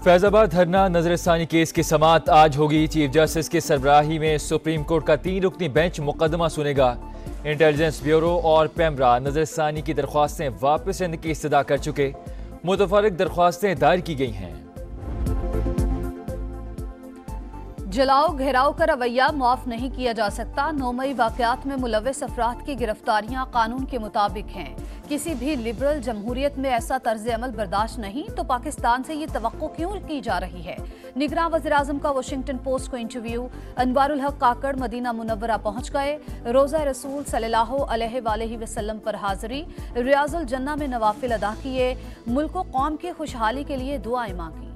फैजाबाद धरना नजरसानी केस की समाअत आज होगी। चीफ जस्टिस की सरबराही में सुप्रीम कोर्ट का 3 रुकनी बेंच मुकदमा सुनेगा। इंटेलिजेंस ब्यूरो और पेमरा नजरसानी की दरख्वास्तें वापस लेने की इस्तदा कर चुके। मुतफर्रिक दरख्वास्तें दायर की गई हैं। जलाओ घेराव का रवैया मुआफ नहीं किया जा सकता। 9 मई वाकयात में मुलव्वस अफराद की गिरफ्तारियां कानून के मुताबिक हैं। किसी भी लिबरल जमहूरियत में ऐसा तर्ज अमल बर्दाश्त नहीं, तो पाकिस्तान से ये तवक्को क्यों की जा रही है। निगरान वज़ीर आज़म का वाशिंगटन पोस्ट को इंटरव्यू। अनवारुल हक काकड़ मदीना मुनव्वरा पहुंच गए। रोज़ा रसूल सल्लल्लाहु अलैहि वसल्लम पर हाजिरी। रियाजुल जन्ना में नवाफिल अदा किए। मुल्क व कौम की खुशहाली के लिए दुआएं मांगी।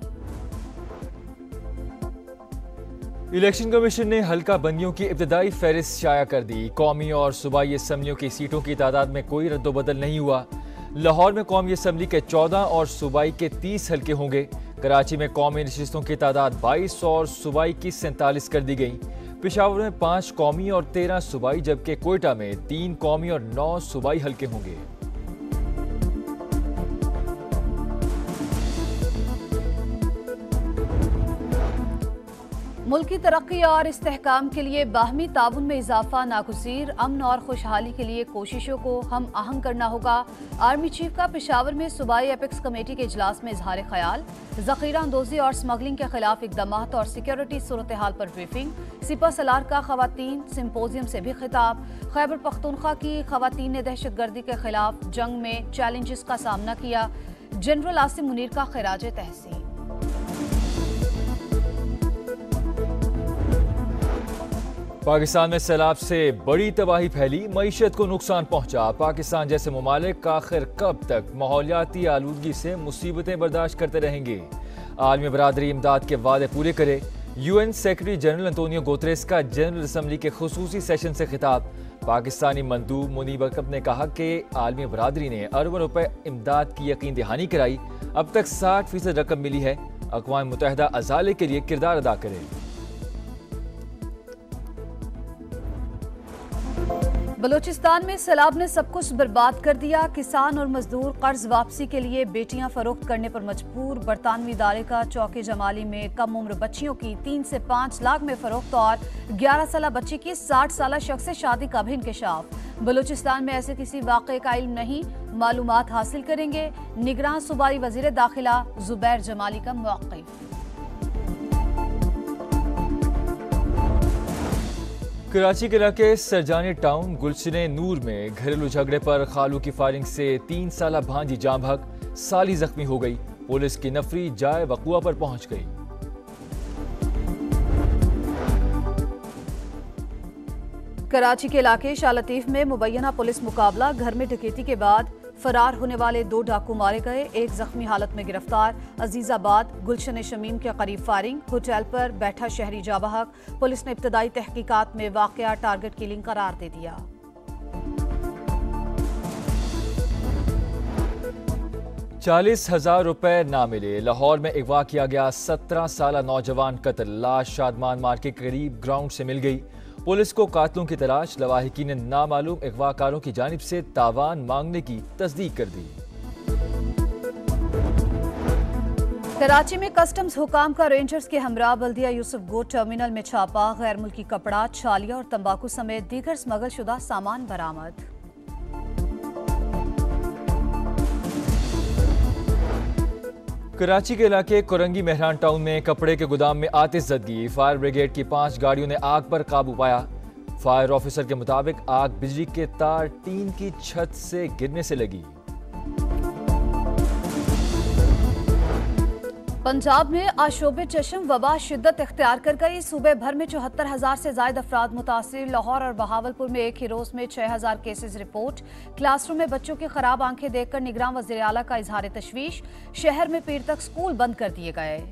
इलेक्शन कमीशन ने हल्का बंदियों की इब्तदाई फहरिस्त शाया कर दी। कौमी और सूबाई असम्बलियों की सीटों की तादाद में कोई रद्दोबदल नहीं हुआ। लाहौर में कौमी असम्बली के 14 और सूबाई के 30 हल्के होंगे। कराची में कौमी नशिस्तों की तादाद 22 और सूबाई की 47 कर दी गई। पेशावर में 5 कौमी और 13 सूबाई, जबकि कोयटा में 3 कौमी और 9 सूबाई हल्के होंगे। मुल्क की तरक्की और इस्तेहकाम के लिए बाहमी ताउन में इजाफा नागुज़ीर। अमन और खुशहाली के लिए कोशिशों को हम आहंग करना होगा। आर्मी चीफ का पेशावर में सूबाई एपेक्स कमेटी के इजलास में इजहार ख्याल। ज़ख़ीरा अंदोज़ी और स्मगलिंग के खिलाफ इक़दामात और सिक्योरिटी सूरत हाल पर ब्रीफिंग। सिपा सलार का ख़वातीन सिम्पोजियम से भी खिताब। खैबर पख्तूनख्वा की ख़वातीन ने दहशत गर्दी के खिलाफ जंग में चैलेंजेस का सामना किया। जनरल आसिम मुनीर का खिराज तहसीन। पाकिस्तान में सैलाब से बड़ी तबाही फैली, मईशत को नुकसान पहुंचा। पाकिस्तान जैसे ममालिक आखिर कब तक माहौलियाती आलूदगी से मुसीबतें बर्दाश्त करते रहेंगे। आलमी बरादरी इमदाद के वादे पूरे करे। UN secretary general Antonio Guterres का जनरल असम्बली के खुसूसी सेशन से खिताब। पाकिस्तानी मंदूब मुनीब अकब ने कहा कि आलमी बरादरी ने अरबों रुपए इमदाद की यकीन दहानी कराई। अब तक 60% रकम मिली है। अक़वाम मुत्तहिदा अज़ाले के लिए किरदार अदा करे। बलूचिस्तान में सैलाब ने सब कुछ बर्बाद कर दिया। किसान और मजदूर कर्ज वापसी के लिए बेटियां फरोख्त करने पर मजबूर। बरतानवी इदारे का चौके जमाली में कम उम्र बच्चियों की 3 से 5 लाख में फरोख्त और 11 साल बच्ची की 60 साल शख्स से शादी का भी इंकशाफ। बलूचिस्तान में ऐसे किसी वाक़े का इल्म नहीं, मालूमात हासिल करेंगे। निगरान सूबाई वज़ीर दाखिला जुबैर जमाली का मौक़िफ़। कराची के इलाके सरजानी टाउन गुलशने नूर में घरेलू झगड़े पर खालू की फायरिंग से 3 साला भांजी जाँ भग, साली जख्मी हो गई। पुलिस की नफरी जाए वक़ुआ पर पहुंच गई। कराची के इलाके शाह लतीफ में मुबैना पुलिस मुकाबला। घर में डकैती के बाद फरार होने वाले 2 डाकू मारे गए, एक जख्मी हालत में गिरफ्तार। अजीजाबाद गुलशन शमीम के करीब फायरिंग। होटल पर बैठा शहरी जाँ बहक। पुलिस ने इब्तदाई तहकीकात में वाकया टारगेट किलिंग करार दे दिया। ₹40,000 ना मिले। लाहौर में अगवा किया गया 17 साला नौजवान कत्ल। लाश शादमान मार्केट के करीब ग्राउंड से मिल गई। पुलिस को कातलों की तलाश। लवाहिकी ने नामालूम अगवाकारों की जानिब से तावान मांगने की तस्दीक कर दी। कराची में कस्टम्स हुकाम का रेंजर्स के हमरा बल्दिया यूसुफ गोड टर्मिनल में छापा। गैर मुल्की कपड़ा, छालिया और तंबाकू समेत दीगर स्मगल शुदा सामान बरामद। कराची के इलाके कोरंगी मेहरान टाउन में कपड़े के गोदाम में आतिशज़दगी। फायर ब्रिगेड की 5 गाड़ियों ने आग पर काबू पाया। फायर ऑफिसर के मुताबिक आग बिजली के तार टीन की छत से गिरने से लगी। पंजाब में आशोबे चश्म वबा शिद्दत इख्तियार कर गई। सूबे भर में 74,000 से ज्यादा अफराद मुतासिर। लाहौर और बहावलपुर में एक ही रोज में 6,000 केसेस रिपोर्ट। क्लासरूम में बच्चों की खराब आंखें देखकर निगरान वज़ीर आला का इजहार तशवीश। शहर में पीर तक स्कूल बंद कर दिए गए।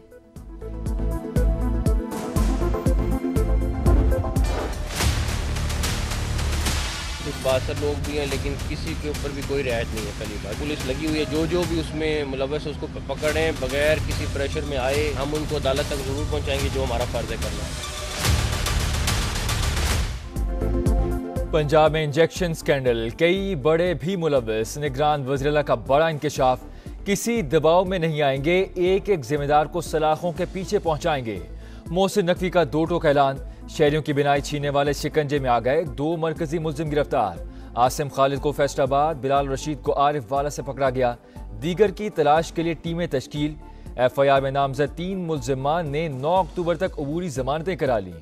कुछ बासर लोग भी हैं, लेकिन किसी के ऊपर भी कोई रियायत नहीं है। पहली बात, पुलिस लगी हुई है। जो भी उसमें मुलव्वस है उसको पकड़ें बगैर किसी प्रेशर में आए। हम उनको अदालत तक जरूर पहुंचाएंगे, जो हमारा फर्ज है करना है। पंजाब में इंजेक्शन स्कैंडल, कई बड़े भी मुलव्वस। निगरान वज़ीर आला का बड़ा इंकशाफ। किसी दबाव में नहीं आएंगे, एक एक जिम्मेदार को सलाखों के पीछे पहुंचाएंगे। मोहसिन नकवी का 2 टोक ऐलान। शहरियों की बिनाई छीनने वाले शिकंजे में आ गए 2 मरकजी मुलजिम गिरफ्तार। आसिम खालिद को फैसलाबाद, बिलाल रशीद को आरिफ वाला से पकड़ा गया। दीगर की तलाश के लिए टीमें तश्कील। FIR में नामजद 3 मुलजिमान ने 9 अक्टूबर तक अबूरी जमानतें करा ली।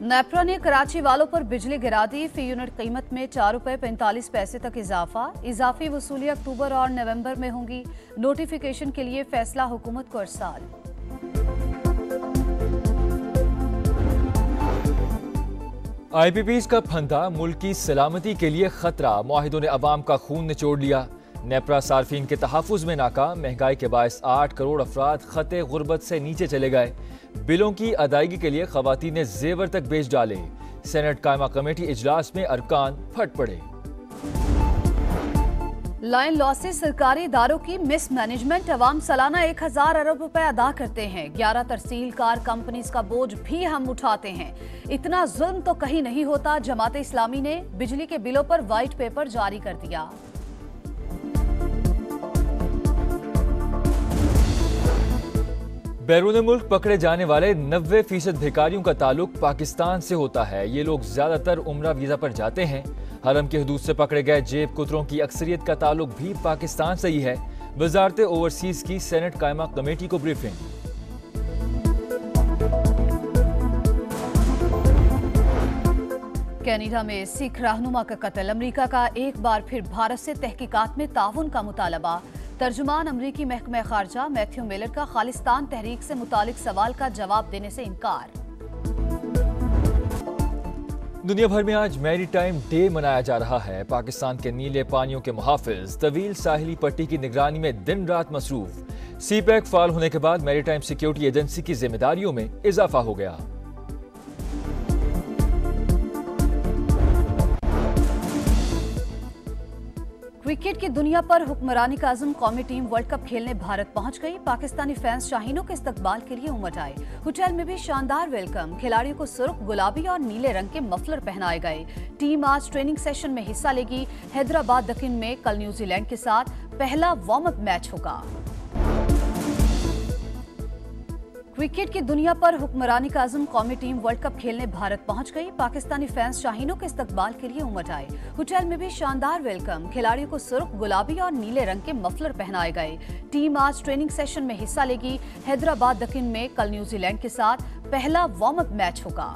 नेपरा ने कराची वालों पर बिजली गिरा दी। फी यूनिट कीमत में 4 रुपए 45 पैसे तक इजाफा। इजाफी वसूली अक्टूबर और नवंबर में होंगी। नोटिफिकेशन के लिए फैसला हुकूमत को अरसाल। IPPs का फंदा मुल्क की सलामती के लिए खतरा। मुआहिदों ने अवाम का खून निचोड़ लिया। नेपरा सार्फिन के तहफ़्फ़ुज़ में नाकाम। महंगाई के बायस 8 करोड़ अफराद खते गुर्बत से नीचे चले गए। बिलों की अदायगी के लिए खवातीन ने जेवर तक बेच डाले। सेनेट कायमा कमेटी इजलास में अरकान फट पड़े। लाइन लॉसेस सरकारी इदारों की मिसमैनेजमेंट। अवाम सालाना 1000 अरब रुपए अदा करते हैं। 11 तरसीलकार कंपनीज का बोझ भी हम उठाते हैं। इतना जुल्म तो कहीं नहीं होता। जमात इस्लामी ने बिजली के बिलों पर व्हाइट पेपर जारी कर दिया। बैरून मुल्क पकड़े जाने वाले 90% भिखारियों का ताल्लुक पाकिस्तान से होता है। ये लोग ज्यादातर उम्रा वीजा पर जाते हैं। हरम की हदूद से पकड़े गए जेब कुतरों की अक्सरियत का ताल्लुक भी पाकिस्तान से ही है। वजारत ओवरसीज की सेनेट कायमा कमेटी को ब्रीफिंग। कनाडा में सिख रहनुमा का कत्ल। अमरीका का एक बार फिर भारत से तहकीकात में ताउन का मुतालबा। तर्जुमान अमरीकी महकमा खारजा मैथ्यू मिलर का खालिस्तान तहरीक से मुतालिक सवाल का जवाब देने से इनकार। दुनिया भर में आज मैरीटाइम डे मनाया जा रहा है। पाकिस्तान के नीले पानियों के मुहाफिज तवील साहिली पट्टी की निगरानी में दिन रात मसरूफ। सीपैक फाल होने के बाद मैरीटाइम सिक्योरिटी एजेंसी की जिम्मेदारियों में इजाफा हो गया। क्रिकेट की दुनिया पर हुक्मरानी का आजम कौमी टीम वर्ल्ड कप खेलने भारत पहुंच गई। पाकिस्तानी फैंस शाहीनों के इस्तकबाल के लिए उमड़ आए। होटल में भी शानदार वेलकम। खिलाड़ियों को सुर्ख, गुलाबी और नीले रंग के मफलर पहनाए गए। टीम आज ट्रेनिंग सेशन में हिस्सा लेगी। हैदराबाद दक्कन में कल न्यूजीलैंड के साथ पहला वार्म अप मैच होगा। क्रिकेट की दुनिया पर हुक्मरानी का आजम कौमी टीम वर्ल्ड कप खेलने भारत पहुंच गई। पाकिस्तानी फैंस शाहीनों के इस्तकबाल के लिए उमड़ आए। होटल में भी शानदार वेलकम। खिलाड़ियों को सुर्ख, गुलाबी और नीले रंग के मफलर पहनाए गए। टीम आज ट्रेनिंग सेशन में हिस्सा लेगी। हैदराबाद दक्कन में कल न्यूजीलैंड के साथ पहला वार्म अप मैच होगा।